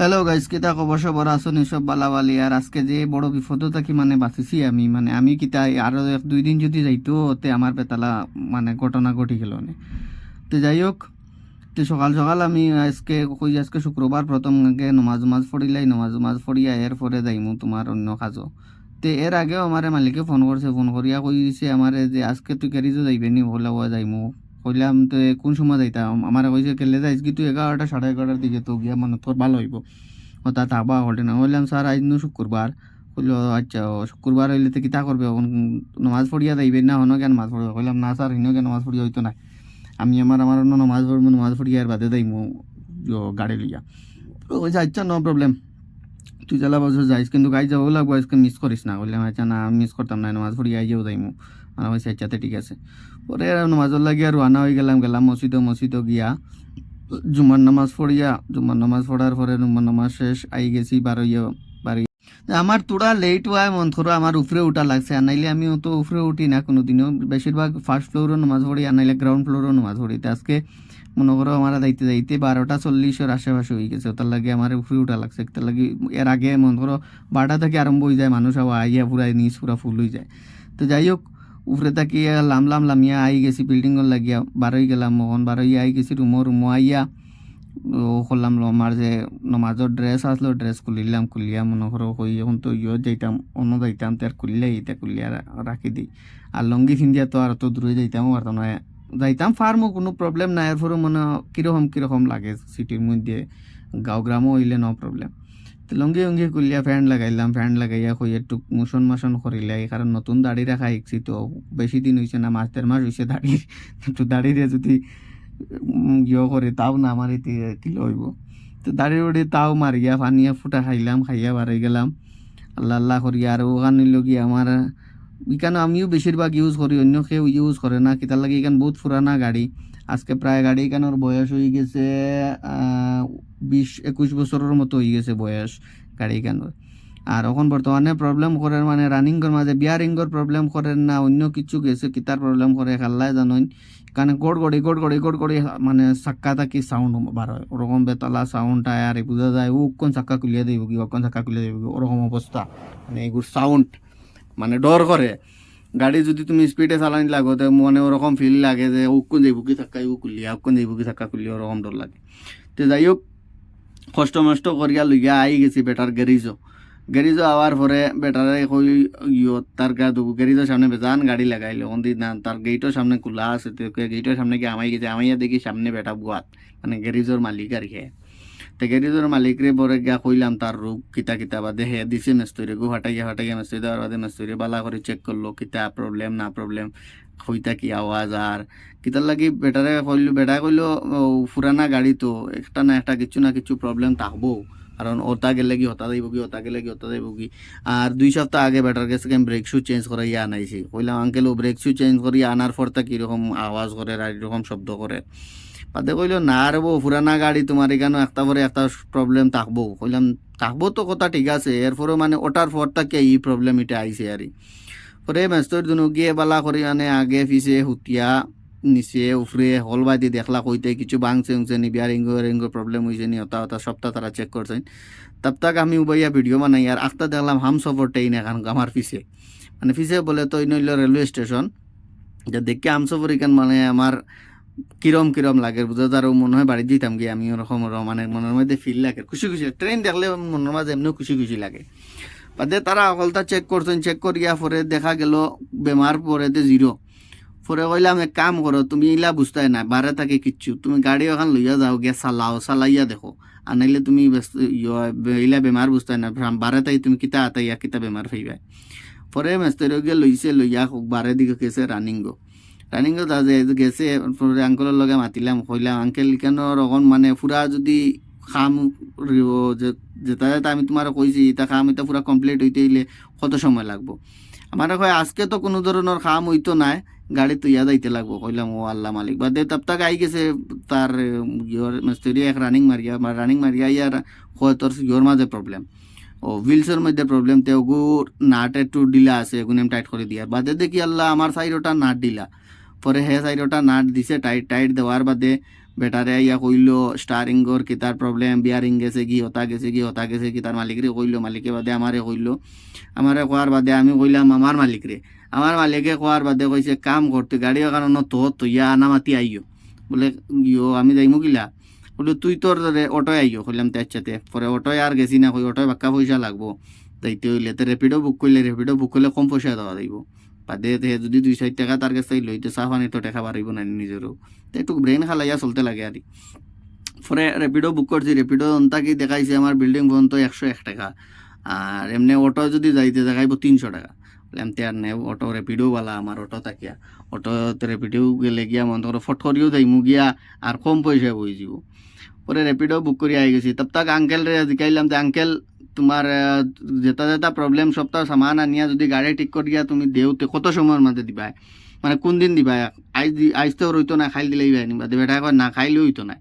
Hello guys, কিতা খবর? সবার আসুন সব বালাবালি। আর আজকে যে বড় বিপদ থাকি বাঁচিছি আমি কিতা আরো 1-2 দিন যদি যাইতো তে আমার বেতালা ঘটনা ঘটি গেল নে। তো যাই হোক, তো সকাল সকাল আমি আজকে শুক্রবার, প্রথম আগে নমাজ পড়িলাই, নমাজ পড়িয়া এরপরে যাইমু তোমার অন্য কাজও। তে এর আগেও আমারে মালিকে ফোন করছে, ফোন করিয়া কই দিছে আমারে যে আজকে তুই ক্যারিজও যাইবে নি? বললা যাইমু। কইলাম তো কোন সময় যাইতাম? আমার কইছে কেলে যাইস কি তুই? 11টা 11:30 দিকে তো গিয়া তোর ভালো হইব, তা থাকবা হলে না। বললাম স্যার আজ শুক্রবার। বললো আচ্ছা, শুক্রবার হইলে তো কিতা করবে এখন? নমাজ পড়িয়া যাইবে না? হনো কেন নামাজ পড়বে? কইলাম না স্যার, হিনো কেন নামাজ পড়িয়া হইতো না। আমি আমার অন্য নমাজ পড়বো, নমাজ পড়িয়া আর বাদে যাইমু গাড়ি লইয়া। ওই আচ্ছা, নো প্রবলেম, তুই জ্বালা বছর যাইস, কিন্তু গাই যাবো লাগবো, আজকে মিস করিস না। বললাম আচ্ছা না, মিস করতাম না, নমাজ পড়িয়া আইয়াও যাইমু। আর হয়েছে আচ্ছাতে ঠিক আছে। পরে নমাজর লাগিয়া রওনা হয়ে গেলাম মসজিদও গিয়া জুমার নামাজ পড়ার পরে জুমার নামাজ শেষ আই গেছি বাড়ি। আমার তোরা লেট হয় মন করো, আমার উপরে উঠা লাগছে। আর নাইলে আমি অত উপরে উঠি না কোনোদিনও, বেশিরভাগ ফার্স্ট ফ্লোরও নামাজ পড়ি, আর নাইলে গ্রাউন্ড ফ্লোরও নামাজ পড়ি। আজকে মনে করো আমার যাইতে যাইতে 12:40 আশেপাশে হয়ে গেছে, তার লাগে আমার উপরে উঠা লাগছে। তার লাগে এর আগে মনে করো 12টা থেকে আরম্ভ হয়ে যায়, মানুষ আইয়া পুরা নিচ পুরা ফুল হয়ে যায়। তো যাই হোক, উপরে তাকিয়ে লামিয়া আই গেছি বিল্ডিংয়ের লাগিয়া, বারোই গেলাম মহন, বারোই আই গেছি রুমো আইয়া করলাম আমার যে নমাজের ড্রেস আসলো, ড্রেস খুলিয়া মনে করো হই এখন তো যাইতাম, অন্য যাইতাম তো আর খুলিয়া রাখি দিই। আর লঙ্গি ফিন্দিয়া তো আর তো দূরে যাইতামও পারতাম না। যাইতাম ফার্মও কোনো প্রবলেম নাই, এরপরে কিরকম লাগে সিটির মধ্যে, গ্রামও হইলে নো প্রবলেম। তো লঙ্গি খুলিয়া ফ্যান লাগাইয়া হই একটু মোশন করিলাই, কারণ নতুন দাড়ি রাখা শিখছি তো, বেশি দিন হয়েছে না, 1-1.5 মাস হয়েছে দাড়ি। একটু দাড়িরে যদি করে তাও না মারি কিলো হইব। তো দাড়ি তাও মারিয়া পানিয়া ফুটা খাইয়া বাড়াই গেলাম আল্লাহ করিয়া। আর ওখানে লগিয়ে আমার ইকানো আমিও বেশিরভাগ ইউজ করি, অন্য কেউ ইউজ করে না। কিতার লাগে এখান বহুত পুরানা গাড়ি, আজকে প্রায় গাড়ি এখানোর বয়স হয়ে গেছে 20-21 বছরের মতো হয়ে গেছে বয়স গাড়ি এখানোর। আর এখন বর্তমানে প্রবলেম করে রানিংয়ের মাঝে বিয়ারিংয়ের প্রবলেম করেন না, অন্য কিছু গেছে কিতার প্রবলেম করে খাল্লাই জানোই। কারণ গড় চাক্কা থাকি সাউন্ড বার হয়, ওরকম বেতলা সাউন্ড টায়ার বোঝা যায় ও কোন চাক্কা খুলিয়ে দেব কি, কোন চাক্কা খুলিয়ে দেব কি, ওরকম অবস্থা। এগুলো সাউন্ড ডর করে। গাড়ি যদি তুমি স্পিডে চালানি লাগো তো ওরকম ফিল লাগে যে উকুন যাইব কি চাক্কা খুলিয়া ওরকম ডর লাগে। তো যাই হোক, কষ্ট মষ্ট করিয়া লইয়া আই গেছি বেটার গ্যারেজও আওয়ার পরে বেটারে কই তার গ্যারেজের সামনে বেজান গাড়ি লাগাইলো না, তার গেটের সামনে খোলা আছে। তো গেটের সামনে গিয়ে আমাইয়া দেখি সামনে বেটা বুয়াত, গ্যারেজের মালিক আর কি। তো গ্যারেজের মালিকরে পরে গিয়া কইলাম তার রোগ কিতা বাদে হে দিছে মেস্তরি গো ফাটাইয়া মেস্তরি দেওয়ার বাদে মেস্তরি বালা করে চেক করলো কিতা প্রবলেম না প্রবলেম, হইতা কি আওয়াজ। আর কিতার লাগি বেটা কইলো পুরানা গাড়ি তো একটা না একটা কিছু না কিছু প্রবলেম থাকবো, কারণ ওটা গেলে কি হতা যাইব কি। আর 2 সপ্তাহ আগে বেটার কাছে আমি ব্রেক শু চেঞ্জ করাইয়া আনাইছি। কইলাম আঙ্কেল ও ব্রেক শু চেঞ্জ করিয়া আনার পর তা কিরকম আওয়াজ করে আর এরকম শব্দ করে? বাদে কইলো না রে বউ, পুরানা গাড়ি তোমার এখানে একটা পরে একটা প্রবলেম থাকবো। কইলাম থাকবো তো কথা ঠিক আছে, এরপরে ওটার পর থেকে এই প্রবলেম এটা আইছে আর পরে মেস্তর দুনু গিয়ে বালা করি আগে পিছে হুতিয়া নিচে উফরে হল বাদি দেখলা কইতে কিছু ভাঙছে নি, বিয়ারিঙ্গো প্রবলেম হয়েছে নি, হতা সপ্তাহ তারা চেক করছেন। তাব তাক আমি উবাইয়া ভিডিও বানাই। আর আখতা দেখলাম হামসফর ট্রেন এখন আমার পিছে পিছে বলে তো নইল রেলওয়ে স্টেশন। যে দেখে হামসফর এখান আমার কিরম লাগে বুঝা যার মনে হয় বাড়ি দিতাম গিয়ে আমি ওরকম মনের মধ্যে ফিল লাগে, খুশি ট্রেন দেখলে মনের মাঝে এমনিও খুশি লাগে। বাদে তারা অকলতা চেক করছেন, চেক করিয়া পরে দেখা গেল বেমার পরে 0। পরে কইলাম এক কাম করো, তুমি ইলা বুঝতাই না বারে থাকে কিচ্ছু, তুমি গাড়ি ওখান লইয়া যাও গিয়া চালাইয়া দেখো। আর নাইলে তুমি ইলা বেমার বুঝতাই না, বারে তাই তুমি কিতা বেমার ফাইবা। পরে মেস্তরে গিয়ে লইয়া বারে দিকে গেছে রানিংও গেছে। আঙ্কেলের লগে মাতিলাম, কইলাম আঙ্কেল কেন রকম পুরা যদি খাম যেটা আমি তোমার কইছি তা খাম এটা পুরা কমপ্লিট হইতে হইলে কত সময় লাগবো? আমার কয় আজকে তো কোনো ধরনের খাম হইতো নাই, গাড়ি তুইয়া যাইতে লাগবো। কইলাম ও আল্লাহ মালিক। বাদে তাপ আই গেছে তার মিস্ত্রি এক রানিং মারিয়া ইয়ার হয় তোর মাঝে প্রবলেম, ও হুইলসের মধ্যে প্রবলেম, তে ওগুর নাট একটু ডিলা আছে, এগুলো টাইট করে দিয়া। বাদে দেখি আল্লাহ আমার সাইডটা নাট ডিলা। পরে হে সাইডটা নাট দিছে টাইট দেওয়ার বাদে বেটারে ইয়া কইলো স্টারিংগর কি তার প্রবলেম, বিয়ারিং গেছে কি, হতা গেছে কি, তার মালিকরে কইলো, মালিকে বাদে আমারে কইলো, আমারে কোয়ার বাদে আমি কইলাম আমার মালিকরে, আমার মালিকে কোয়ার বাদে কইছে কাম করতে গাড়ি কারণ তো ইয়া নামাতি আইও, বলে ইয়ো আমি যাইমু কিলা, বলে তুই তোর অটোয় আইও, কইলাম তে আচ্ছাতে, পরে অটোয় আর গেছি না, কই অটোয় বাক্কা পয়সা লাগবো, যাইতে হইলে তো র্যাপিডো বুক করলে কম পয়সা দেওয়া যাইব, বাদে যদি 2-4 টাকা তার কাছে লইতে চা পানি তো টাকা পারিব না নিজেরও, তো একটু ব্রেন খালাইয়া চলতে লাগে আর কি। পরে র্যাপিডো বুক করছি, র্যাপিডো অন্তাকি দেখাইছে আমার বিল্ডিং পর্যন্ত 101 টাকা, আর এমনি অটো যদি যাইতে দেখাইব 300 টাকা। এমতে আর নেব অটো র্যাপিডোওয়ালা আমার অটো থাকিয়া, অটো র্যাপিডো গেলে গিয়া মন করে ফট করিও যাইমু গিয়া আর কম পয়সা বই যাব। পরে র্যাপিডো বুক করে আই গেছি, তব তাক আঙ্কেল রে জিকাইলাম যে আঙ্কেল তোমার যেটা যেটা প্রবলেম সবটা সামান আনিয়া যদি গাড়ি ঠিক করিয়া তুমি দেওতে কত সময়ের মধ্যে দিবা, মানে কোন দিন দিবা, আইজ তো রইতো না, খাইল দিলেই বাই নিবা, বেটা কয় না খাইলে হইতো না,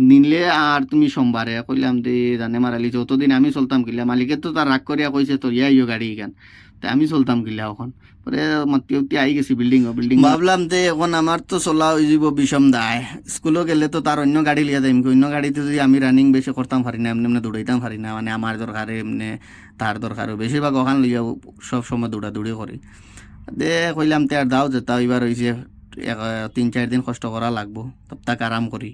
নিলে আর তুমি সোমবারে। কইলাম যে জানে মারালি যতদিন আমি চলতাম কিলা, মালিকে তো তার রাগ করিয়া কইছে তোর ইয়া গাড়ি এখান, তাই আমি চলতাম কিলা এখন। পরে মাতি আই গেছি বিল্ডিং ভাবলাম যে এখন আমার তো চলা হয়ে যাব বিষম দায়, স্কুলে গেলে তো তার অন্য গাড়ি লিয়া যাইম, অন্য গাড়িতে যদি আমি রানিং বেশি করতাম পারি না, এমনি এমনি দৌড়াইতাম পারি না, মানে আমার দরকারে এমনি তার দরকারও বেশিরভাগ ওখান লইয়া সব সময় দৌড়াদৌড়ি করি। দে কইলাম তে আর দাও যেতা এবার হয়েছে 3-4 দিন কষ্ট করা লাগবো, তব তাক আরাম করি।